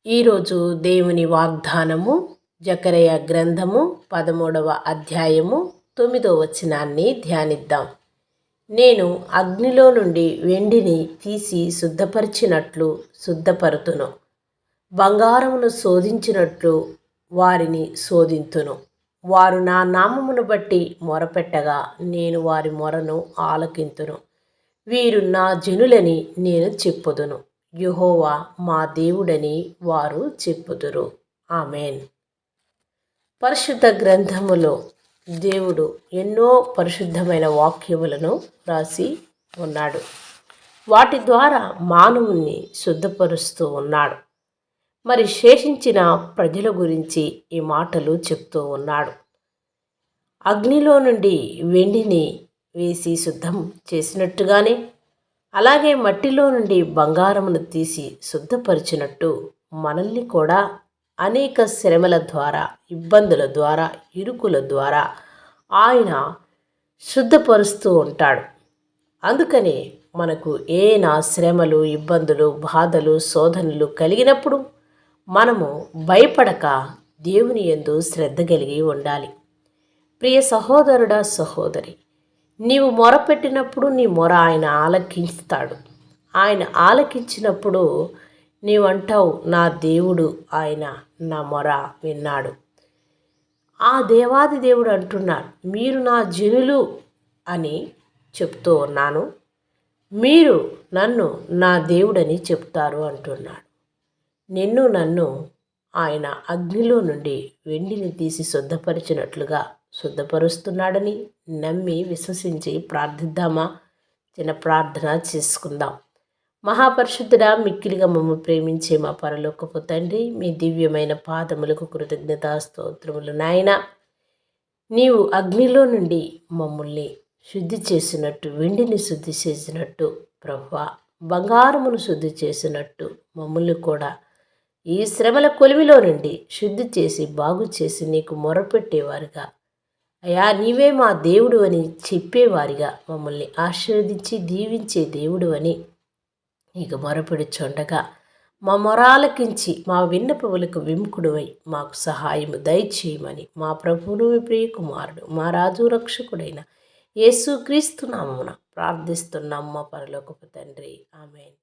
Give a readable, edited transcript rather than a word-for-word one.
ఈరోజు దేవుని వాగ్దానము జకరయ గ్రంథము 13వ అధ్యాయము 9వ వచనాన్ని ధ్యానిద్దాం. నేను అగ్నిలో నుండి వెండిని తీసి శుద్ధపరిచినట్లు శుద్ధపరుతును, బంగారమును శోధించినట్లు వారిని శోధింతును. వారు నా నామమును బట్టి మొరపెట్టగా నేను వారి మొరను ఆలకింతును. వీరు నా జనులని నేను చెప్పుదును, యెహోవా మా దేవుడని వారు చెప్పుదురు. ఆమేన్. పరిశుద్ధ గ్రంథములో దేవుడు ఎన్నో పరిశుద్ధమైన వాక్యములను రాసి ఉన్నాడు. వాటి ద్వారా మానవుణ్ణి శుద్ధపరుస్తూ ఉన్నాడు. మరి శేషించిన ప్రజల గురించి ఈ మాటలు చెప్తూ ఉన్నాడు. అగ్నిలో నుండి వెండిని వేసి శుద్ధం చేసినట్టుగానే, అలాగే మట్టిలో నుండి బంగారమును తీసి శుద్ధపరిచినట్టు మనల్ని కూడా అనేక శ్రమల ద్వారా, ఇబ్బందుల ద్వారా, ఇరుకుల ద్వారా ఆయన శుద్ధపరుస్తూ ఉంటాడు. అందుకని మనకు ఏనా శ్రమలు, ఇబ్బందులు, బాధలు, శోధనలు కలిగినప్పుడు మనము భయపడక దేవుని యందు శ్రద్ధ కలిగి ఉండాలి. ప్రియ సహోదరుడా, సహోదరి, నీవు మొరపెట్టినప్పుడు నీ మొర ఆయన ఆలకిస్తాడు. ఆయన ఆలకించినప్పుడు నీవంటావు, నా దేవుడు ఆయన నా మొర విన్నాడు. ఆ దేవాది దేవుడు అంటున్నాడు, మీరు నా జనులు అని చెప్తూ ఉన్నాను, మీరు నన్ను నా దేవుడని చెప్తారు అంటున్నాడు. నన్ను ఆయన అగ్నిలో నుండి వెండిని తీసి శుద్ధపరిచినట్లుగా శుద్ధపరుస్తున్నాడని నమ్మి విశ్వసించి ప్రార్థిద్దామా? చిన్న ప్రార్థన చేసుకుందాం. మహాపరిశుద్ధుడా, మిక్కిలిగా మమ్మల్ని ప్రేమించే మా పరలోకపు తండ్రి, మీ దివ్యమైన పాదములకు కృతజ్ఞతా స్తోత్రములు. నాయన, నీవు అగ్నిలో నుండి మమ్మల్ని శుద్ధి చేసినట్టు, వెండిని శుద్ధి చేసినట్టు, ప్రభువా బంగారమును శుద్ధి చేసినట్టు మమ్మల్ని కూడా ఈ శ్రమల కొలిమిలో నుండి శుద్ధి చేసి బాగు చేసి నీకు మొరపెట్టేవారుగా, అయ్యా నీవే మా దేవుడు అని చెప్పేవారిగా మమ్మల్ని ఆశీర్వదించి దీవించే దేవుడు అని నీకు మొరపెడుచుండగా మా మొరాలకించి మా విన్నపములకు విముఖుడువై మాకు సహాయము దయచేయమని మా ప్రభువును, మీ ప్రియ కుమారుడు, మా రాజు రక్షకుడైన యేసుక్రీస్తు నామమున ప్రార్థిస్తున్నాం మా పరలోకపు తండ్రి. ఆమేన్.